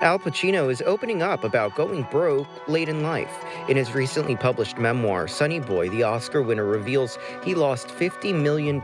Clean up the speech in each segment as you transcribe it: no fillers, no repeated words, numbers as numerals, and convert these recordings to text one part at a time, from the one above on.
Al Pacino is opening up about going broke late in life. In his recently published memoir, Sonny Boy, the Oscar winner reveals he lost $50 million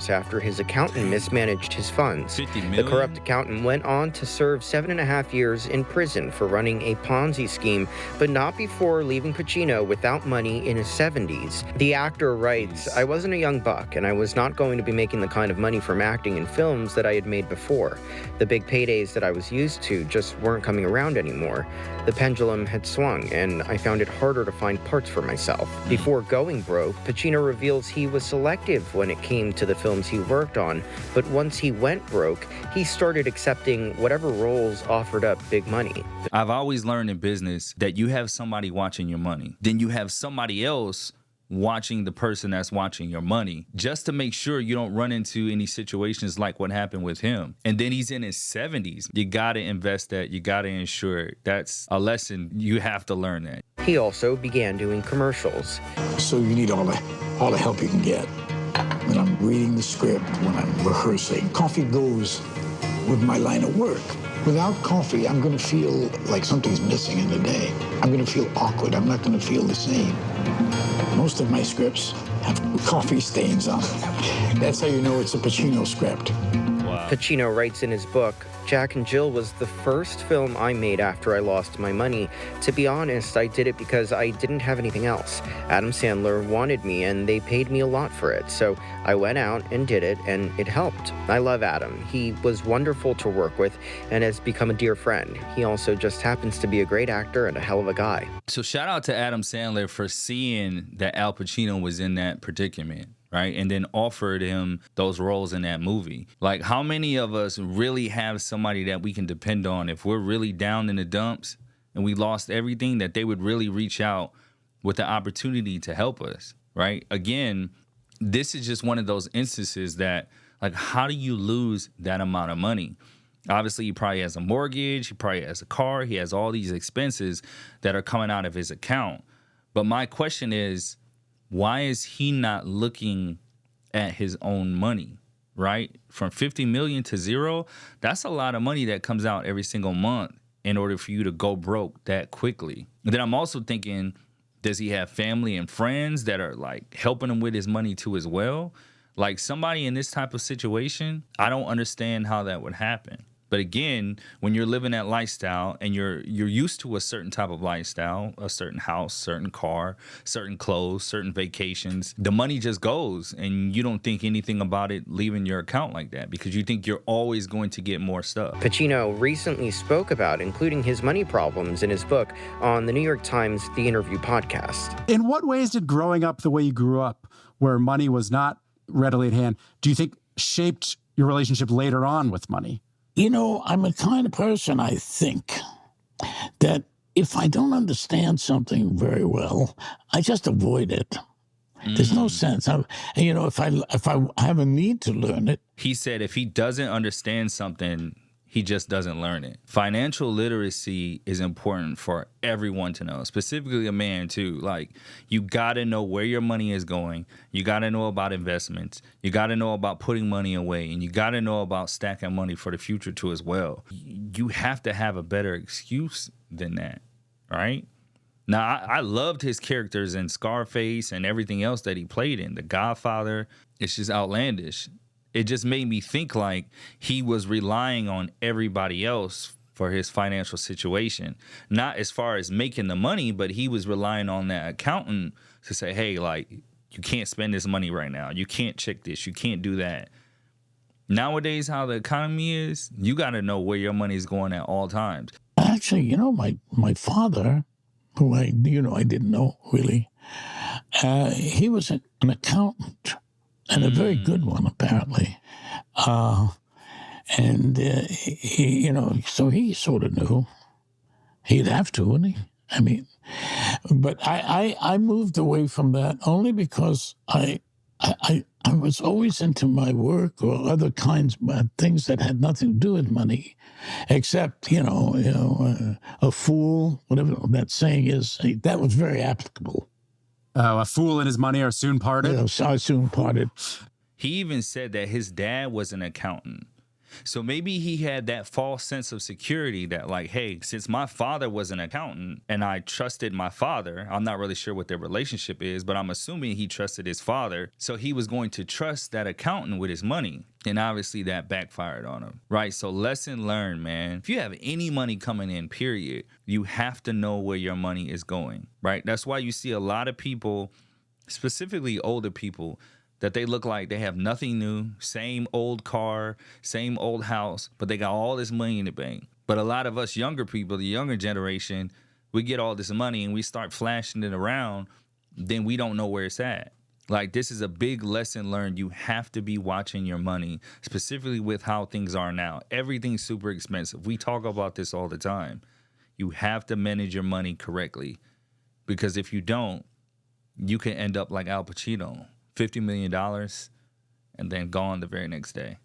after his accountant mismanaged his funds. 50 The million? corrupt accountant went on to serve 7.5 years in prison for running a Ponzi scheme, but not before leaving Pacino without money in his 70s. The actor writes, "I wasn't a young buck, and I was not going to be making the kind of money from acting in films that I had made before. The big paydays that I was used to just weren't coming around anymore. The pendulum had swung, and I found it harder to find parts for myself." Before going broke, Pacino reveals he was selective when it came to the films he worked on, but once he went broke, he started accepting whatever roles offered up big money. I've always learned in business that you have somebody watching your money. Then you have somebody else watching the person that's watching your money, just to make sure you don't run into any situations like what happened with him. And then he's in his 70s. You got to invest that. You got to insure it. That's a lesson. You have to learn that. He also began doing commercials. So you need all the help you can get. When I'm reading the script, when I'm rehearsing, coffee goes with my line of work. Without coffee, I'm going to feel like something's missing in the day. I'm going to feel awkward. I'm not going to feel the same. Most of my scripts have coffee stains on them. That's how you know it's a Pacino script. Wow. Pacino writes in his book, "Jack and Jill was the first film I made after I lost my money. To be honest, I did it because I didn't have anything else. Adam Sandler wanted me and they paid me a lot for it. So I went out and did it and it helped. I love Adam. He was wonderful to work with and has become a dear friend. He also just happens to be a great actor and a hell of a guy." So shout out to Adam Sandler for seeing that Al Pacino was in that predicament, right? And then offered him those roles in that movie. Like, how many of us really have somebody that we can depend on if we're really down in the dumps and we lost everything, that they would really reach out with the opportunity to help us, right? Again, this is just one of those instances that, like, how do you lose that amount of money? Obviously, he probably has a mortgage, he probably has a car, he has all these expenses that are coming out of his account. But my question is, why is he not looking at his own money, right? From 50 million to zero, that's a lot of money that comes out every single month in order for you to go broke that quickly. And then I'm also thinking, does he have family and friends that are like helping him with his money too as well? Like, somebody in this type of situation, I don't understand how that would happen. But again, when you're living that lifestyle and you're used to a certain type of lifestyle, a certain house, certain car, certain clothes, certain vacations, the money just goes and you don't think anything about it leaving your account like that because you think you're always going to get more stuff. Pacino recently spoke about including his money problems in his book on the New York Times The Interview podcast. In what ways did growing up the way you grew up, where money was not readily at hand, do you think shaped your relationship later on with money? You know, I'm the kind of person, I think, that if I don't understand something very well, I just avoid it. There's no sense. If I have a need to learn it. He said if he doesn't understand something, he just doesn't learn it. Financial literacy is important for everyone to know, specifically a man too. Like, you got to know where your money is going. You got to know about investments. You got to know about putting money away, and you got to know about stacking money for the future too as well. You have to have a better excuse than that, right? Now, I loved his characters in Scarface and everything else that he played in. The Godfather, it's just outlandish. It just made me think like he was relying on everybody else for his financial situation. Not as far as making the money, but he was relying on that accountant to say, hey, like, you can't spend this money right now. You can't check this. You can't do that. Nowadays, how the economy is, you got to know where your money is going at all times. Actually, my father, who I didn't know really, he was an accountant. And a very good one, apparently. So he sort of knew. He'd have to, wouldn't he? I mean, but I moved away from that only because I was always into my work or other kinds of things that had nothing to do with money, except, a fool, whatever that saying is, that was very applicable. A fool and his money are soon parted. Yeah, are soon parted. He even said that his dad was an accountant. So maybe he had that false sense of security that like, hey, since my father was an accountant and I trusted my father, I'm not really sure what their relationship is, but I'm assuming he trusted his father. So he was going to trust that accountant with his money. And obviously that backfired on him, right? So lesson learned, man. If you have any money coming in, period, you have to know where your money is going, right? That's why you see a lot of people, specifically older people, that they look like they have nothing new, same old car, same old house, but they got all this money in the bank. But a lot of us younger people, the younger generation, we get all this money and we start flashing it around, then we don't know where it's at. Like, this is a big lesson learned. You have to be watching your money, specifically with how things are now. Everything's super expensive. We talk about this all the time. You have to manage your money correctly, because if you don't, you can end up like Al Pacino, $50 million and then gone the very next day.